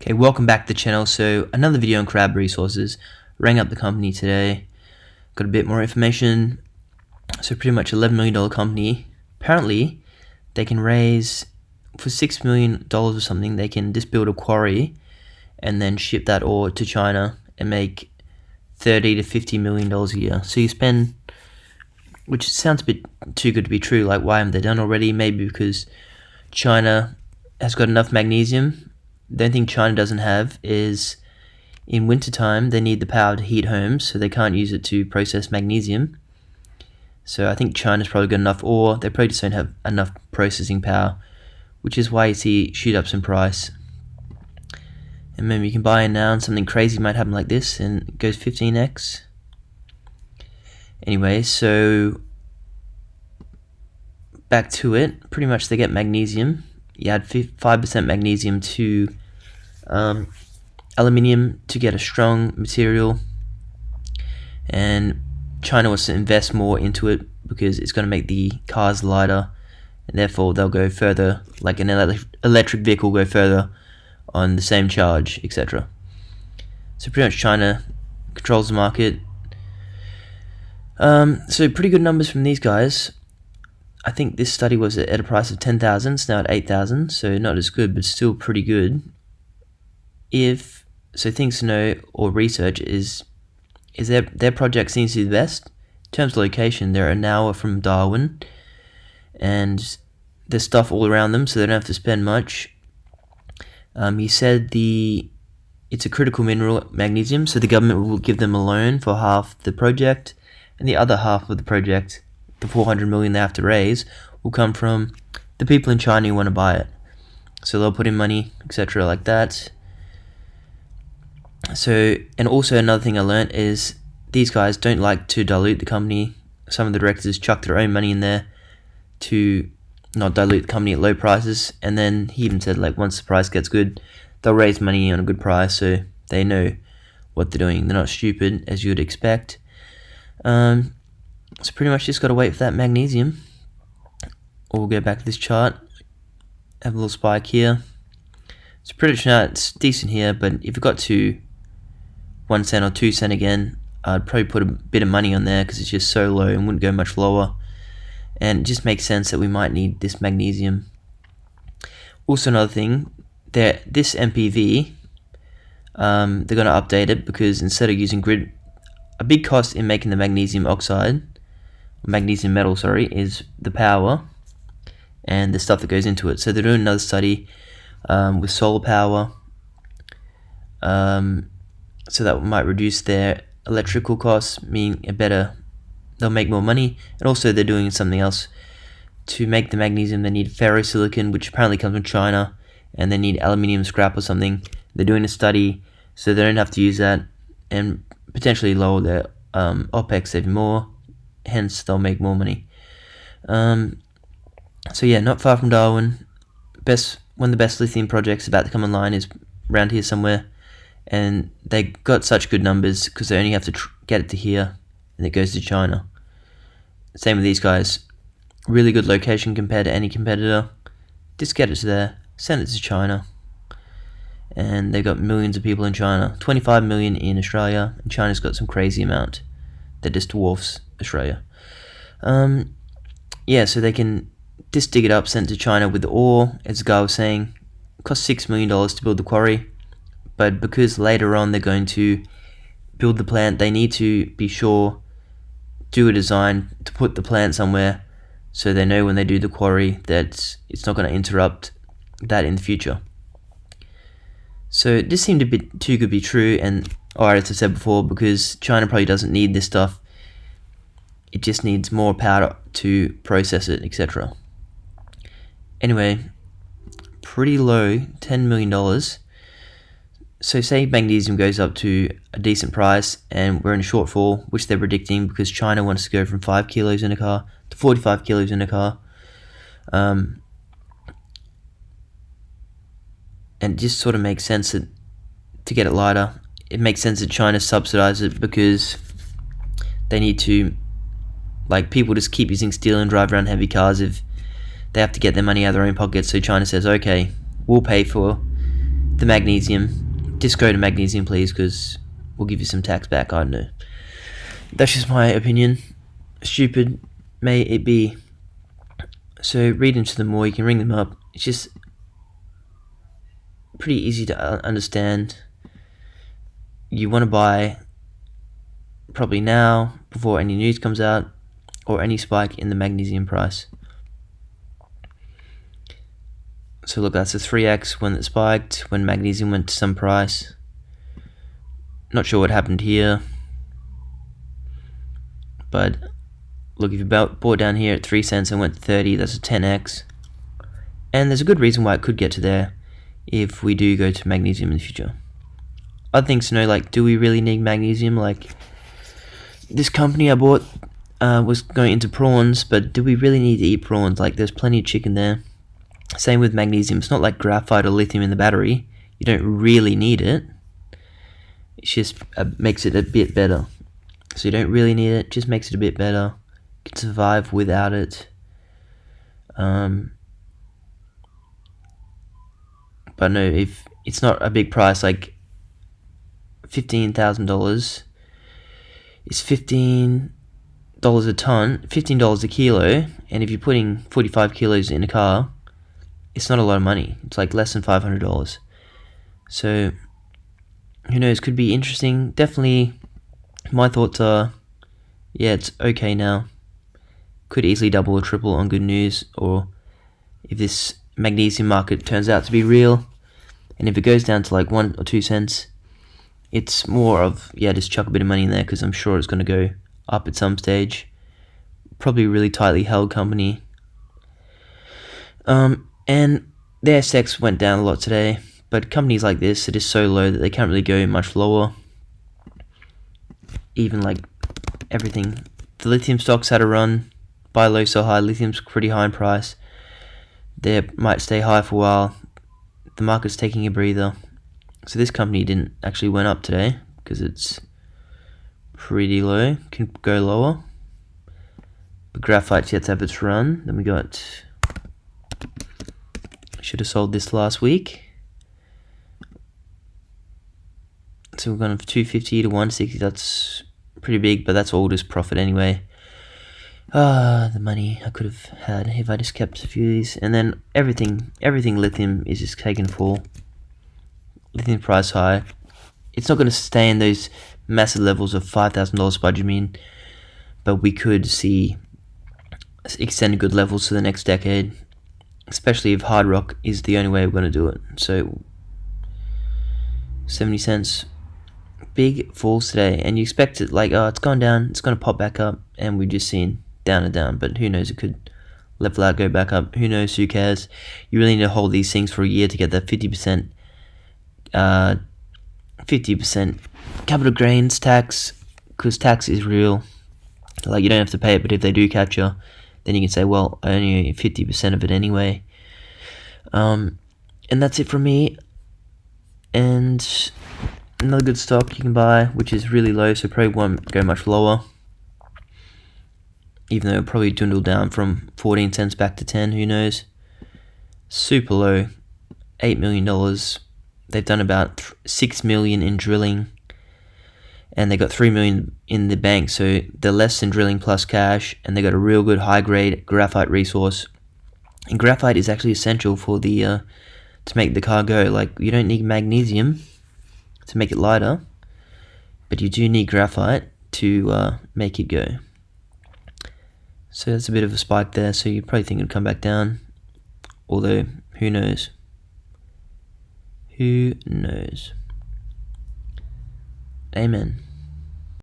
Okay, welcome back to the channel. So another video on crab resources. Rang up the company today, got a bit more information. So pretty much $11 million company. Apparently they can raise for $6 million or something. They can just build a quarry and then ship that ore to China and make $30 to $50 million a year. So you spend, which sounds a bit too good to be true. Like, why haven't they done already? Maybe because China has got enough magnesium. The only thing China doesn't have is, in wintertime, they need the power to heat homes, so they can't use it to process magnesium. So I think China's probably got enough ore. They probably just don't have enough processing power, which is why you see shoot ups in price. And maybe you can buy in now and something crazy might happen like this and it goes 15x. Anyway, so back to it. Pretty much they get magnesium. You add 5% magnesium to aluminium to get a strong material, and China wants to invest more into it because it's going to make the cars lighter, and therefore they'll go further, like an electric vehicle go further on the same charge, etc. So pretty much China controls the market. So pretty good numbers from these guys. I think this study was at a price of 10,000, it's now at 8,000, so not as good, but still pretty good. Things to know or research is their project seems to be the best. In terms of location, they're an hour from Darwin, and there's stuff all around them, so they don't have to spend much. He said it's a critical mineral, magnesium, so the government will give them a loan for half the project, and the other half of the project, the 400 million they have to raise, will come from the people in China who want to buy it. So they'll put in money, etc., like that. So, and also another thing I learned is these guys don't like to dilute the company. Some of the directors chuck their own money in there to not dilute the company at low prices. And then he even said, like, once the price gets good, they'll raise money on a good price, so they know what they're doing. They're not stupid, as you would expect. So pretty much just got to wait for that magnesium. Or we'll go back to this chart. Have a little spike here. It's pretty much now, it's decent here, but if it got to 1 cent or 2 cent again, I'd probably put a bit of money on there because it's just so low and wouldn't go much lower. And it just makes sense that we might need this magnesium. Also another thing, this MPV, they're going to update it because instead of using grid, a big cost in making the magnesium metal, is the power and the stuff that goes into it. So they're doing another study with solar power, so that might reduce their electrical costs, meaning they'll make more money. And also they're doing something else to make the magnesium. They need ferrosilicon, which apparently comes from China, and they need aluminium scrap or something. They're doing a study so they don't have to use that and potentially lower their OPEX even more, hence they'll make more money. So yeah, not far from Darwin. One of the best lithium projects about to come online is around here somewhere, and they got such good numbers because they only have to get it to here and it goes to China. Same with these guys, really good location compared to any competitor. Just get it to there, send it to China, and they've got millions of people in China, 25 million in Australia, and China's got some crazy amount that just dwarfs Australia. Yeah, so they can just dig it up, send it to China with the ore. As the guy was saying, it costs $6 million to build the quarry, but because later on they're going to build the plant, they need to be sure, do a design to put the plant somewhere so they know when they do the quarry that it's not going to interrupt that in the future. So this seemed a bit too good to be true, and as I said before, because China probably doesn't need this stuff, it just needs more power to process it, etc. Anyway, pretty low, $10 million. So say magnesium goes up to a decent price and we're in a shortfall, which they're predicting because China wants to go from 5 kilos in a car to 45 kilos in a car. And it just sort of makes sense that to get it lighter, it makes sense that China subsidize it because they need to, like, people just keep using steel and drive around heavy cars if they have to get their money out of their own pockets. So China says, okay, we'll pay for the magnesium. Just go to magnesium, please, because we'll give you some tax back. I don't know. That's just my opinion. Stupid may it be. So read into them more. You can ring them up. It's just pretty easy to understand. You want to buy probably now before any news comes out or any spike in the magnesium price. So look, that's a 3x when it spiked, when magnesium went to some price. Not sure what happened here, but look, if you bought down here at 3 cents and went to 30, that's a 10x. And there's a good reason why it could get to there if we do go to magnesium in the future. Other things to know, like, do we really need magnesium? Like, this company I bought was going into prawns, but do we really need to eat prawns? Like, there's plenty of chicken there. Same with magnesium. It's not like graphite or lithium in the battery. You don't really need it. It just makes it a bit better. So you don't really need it. Just makes it a bit better. You can survive without it. But no, if it's not a big price, like $15,000 is $15 a ton, $15 a kilo, and if you're putting 45 kilos in a car, it's not a lot of money. It's like less than $500. So, who knows, could be interesting. Definitely, my thoughts are, yeah, it's okay now. Could easily double or triple on good news, or if this magnesium market turns out to be real, and if it goes down to like 1 or 2 cents, it's more of, yeah, just chuck a bit of money in there, because I'm sure it's going to go up at some stage. Probably a really tightly held company. And the ASX went down a lot today, but companies like this, it is so low that they can't really go much lower. Even like everything. The lithium stocks had a run. Buy low, sell high. Lithium's pretty high in price. They might stay high for a while. The market's taking a breather. So this company didn't actually went up today because it's pretty low. Can go lower. But graphite's yet to have its run. Then we got... Should have sold this last week. So we're going from 250 to 160. That's pretty big, but that's all just profit anyway. The money I could have had if I just kept a few of these. And then everything lithium is just taking fall. Lithium price high. It's not going to sustain those massive levels of $5,000 spodumene, but we could see extended good levels to the next decade. Especially if hard rock is the only way we're going to do it. So 70 cents. Big falls today. And you expect it like, oh, it's gone down. It's going to pop back up. And we've just seen down and down. But who knows? It could level out, go back up. Who knows? Who cares? You really need to hold these things for a year to get that 50% capital gains tax. Because tax is real. Like, you don't have to pay it. But if they do catch you, then you can say, well, I only owe 50% of it anyway. And that's it from me. And another good stock you can buy, which is really low, so probably won't go much lower. Even though it'll probably dwindle down from 14 cents back to 10, who knows. Super low, $8 million. They've done about 6 million in drilling. And they got 3 million in the bank, so they're less than drilling plus cash, and they got a real good high grade graphite resource. And graphite is actually essential for the to make the car go. Like, you don't need magnesium to make it lighter, but you do need graphite to make it go. So that's a bit of a spike there, so you probably think it'd come back down, although who knows. Who knows? Amen.